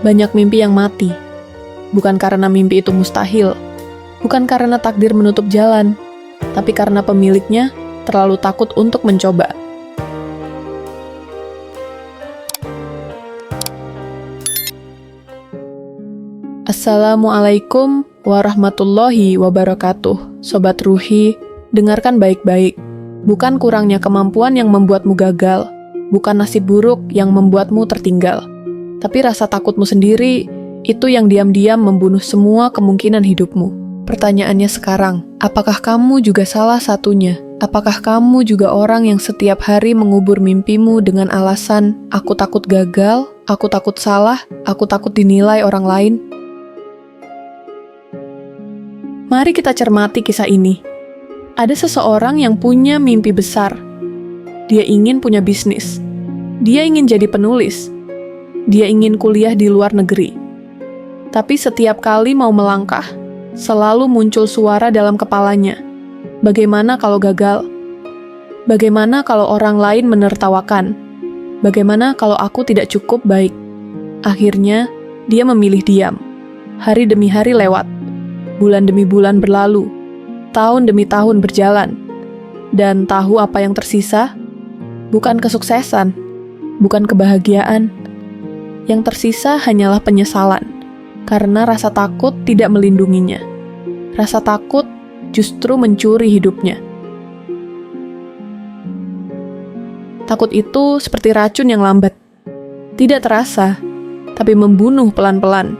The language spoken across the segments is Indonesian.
Banyak mimpi yang mati, bukan karena mimpi itu mustahil, bukan karena takdir menutup jalan, tapi karena pemiliknya terlalu takut untuk mencoba. Assalamualaikum warahmatullahi wabarakatuh. Sobat Ruhi, dengarkan baik-baik. Bukan kurangnya kemampuan yang membuatmu gagal, bukan nasib buruk yang membuatmu tertinggal. Tapi rasa takutmu sendiri, itu yang diam-diam membunuh semua kemungkinan hidupmu. Pertanyaannya sekarang, apakah kamu juga salah satunya? Apakah kamu juga orang yang setiap hari mengubur mimpimu dengan alasan, aku takut gagal, aku takut salah, aku takut dinilai orang lain? Mari kita cermati kisah ini. Ada seseorang yang punya mimpi besar. Dia ingin punya bisnis. Dia ingin jadi penulis. Dia ingin kuliah di luar negeri. Tapi setiap kali mau melangkah, selalu muncul suara dalam kepalanya. Bagaimana kalau gagal? Bagaimana kalau orang lain menertawakan? Bagaimana kalau aku tidak cukup baik? Akhirnya, dia memilih diam. Hari demi hari lewat. Bulan demi bulan berlalu. Tahun demi tahun berjalan. Dan tahu apa yang tersisa? Bukan kesuksesan. Bukan kebahagiaan. Yang tersisa hanyalah penyesalan, karena rasa takut tidak melindunginya. Rasa takut justru mencuri hidupnya. Takut itu seperti racun yang lambat. Tidak terasa, tapi membunuh pelan-pelan.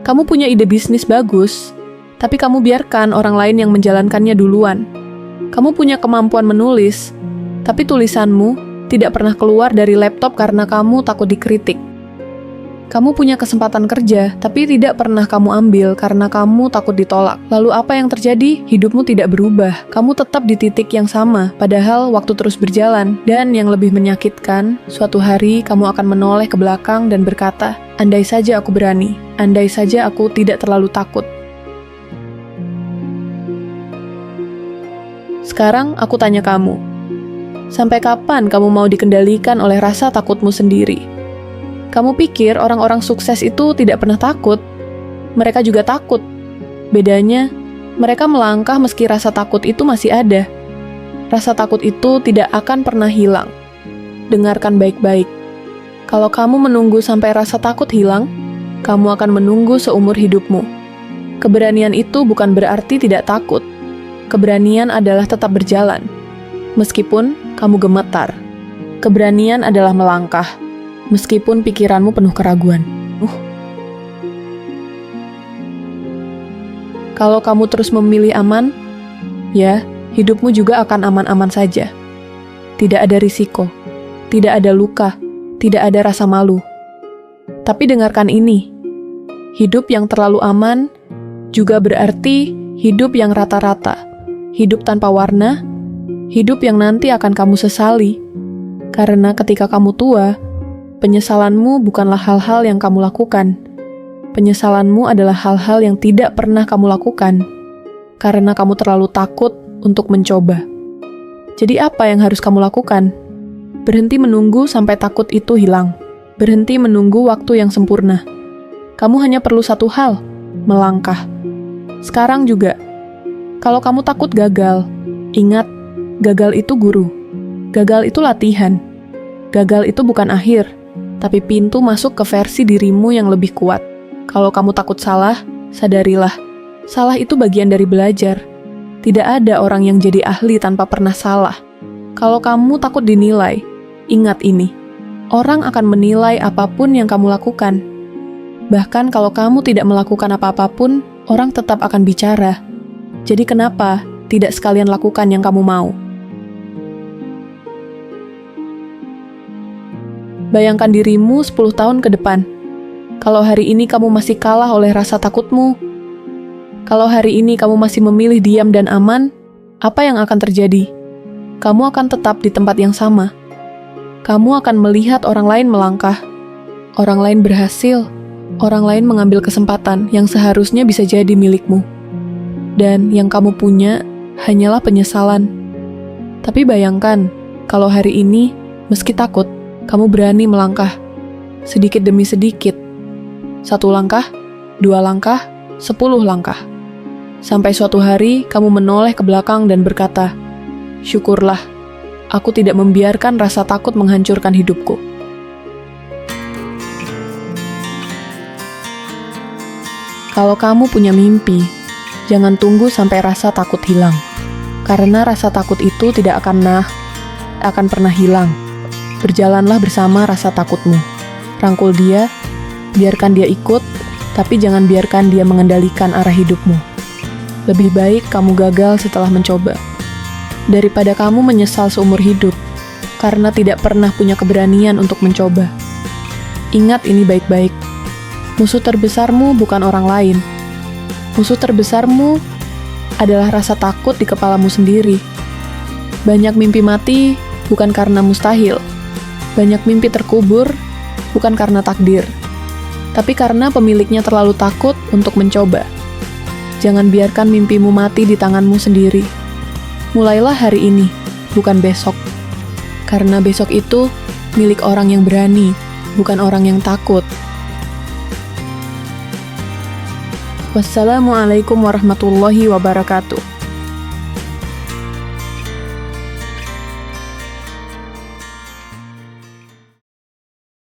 Kamu punya ide bisnis bagus, tapi kamu biarkan orang lain yang menjalankannya duluan. Kamu punya kemampuan menulis, tapi tulisanmu tidak pernah keluar dari laptop karena kamu takut dikritik. Kamu punya kesempatan kerja, tapi tidak pernah kamu ambil karena kamu takut ditolak. Lalu apa yang terjadi? Hidupmu tidak berubah. Kamu tetap di titik yang sama, padahal waktu terus berjalan. Dan yang lebih menyakitkan, suatu hari kamu akan menoleh ke belakang dan berkata, andai saja aku berani, andai saja aku tidak terlalu takut. Sekarang aku tanya kamu, sampai kapan kamu mau dikendalikan oleh rasa takutmu sendiri? Kamu pikir orang-orang sukses itu tidak pernah takut? Mereka juga takut. Bedanya, mereka melangkah meski rasa takut itu masih ada. Rasa takut itu tidak akan pernah hilang. Dengarkan baik-baik. Kalau kamu menunggu sampai rasa takut hilang, kamu akan menunggu seumur hidupmu. Keberanian itu bukan berarti tidak takut. Keberanian adalah tetap berjalan. Meskipun kamu gemetar. Keberanian adalah melangkah. Meskipun pikiranmu penuh keraguan. Kalau kamu terus memilih aman, ya, hidupmu juga akan aman-aman saja. Tidak ada risiko, tidak ada luka, tidak ada rasa malu. Tapi dengarkan ini, hidup yang terlalu aman juga berarti hidup yang rata-rata, hidup tanpa warna, hidup yang nanti akan kamu sesali. Karena ketika kamu tua, penyesalanmu bukanlah hal-hal yang kamu lakukan. Penyesalanmu adalah hal-hal yang tidak pernah kamu lakukan, karena kamu terlalu takut untuk mencoba. Jadi apa yang harus kamu lakukan? Berhenti menunggu sampai takut itu hilang. Berhenti menunggu waktu yang sempurna. Kamu hanya perlu satu hal, melangkah. Sekarang juga, kalau kamu takut gagal, ingat, gagal itu guru. Gagal itu latihan. Gagal itu bukan akhir, tapi pintu masuk ke versi dirimu yang lebih kuat. Kalau kamu takut salah, sadarilah. Salah itu bagian dari belajar. Tidak ada orang yang jadi ahli tanpa pernah salah. Kalau kamu takut dinilai, ingat ini. Orang akan menilai apapun yang kamu lakukan. Bahkan kalau kamu tidak melakukan apa-apapun, orang tetap akan bicara. Jadi kenapa tidak sekalian lakukan yang kamu mau? Bayangkan dirimu 10 tahun ke depan. Kalau hari ini kamu masih kalah oleh rasa takutmu, kalau hari ini kamu masih memilih diam dan aman, apa yang akan terjadi? Kamu akan tetap di tempat yang sama. Kamu akan melihat orang lain melangkah, orang lain berhasil, orang lain mengambil kesempatan yang seharusnya bisa jadi milikmu. Dan yang kamu punya hanyalah penyesalan. Tapi bayangkan, kalau hari ini, meski takut, kamu berani melangkah, sedikit demi sedikit, 1 langkah, 2 langkah, 10 langkah. Sampai suatu hari kamu menoleh ke belakang dan berkata, "Syukurlah, aku tidak membiarkan rasa takut menghancurkan hidupku." Kalau kamu punya mimpi, jangan tunggu sampai rasa takut hilang. Karena rasa takut itu tidak akan pernah hilang. Berjalanlah bersama rasa takutmu. Rangkul dia, biarkan dia ikut, tapi jangan biarkan dia mengendalikan arah hidupmu. Lebih baik kamu gagal setelah mencoba, daripada kamu menyesal seumur hidup, karena tidak pernah punya keberanian untuk mencoba. Ingat ini baik-baik. Musuh terbesarmu bukan orang lain. Musuh terbesarmu adalah rasa takut di kepalamu sendiri. Banyak mimpi mati bukan karena mustahil. Banyak mimpi terkubur bukan karena takdir, tapi karena pemiliknya terlalu takut untuk mencoba. Jangan biarkan mimpimu mati di tanganmu sendiri. Mulailah hari ini, bukan besok. Karena besok itu milik orang yang berani, bukan orang yang takut. Wassalamualaikum warahmatullahi wabarakatuh.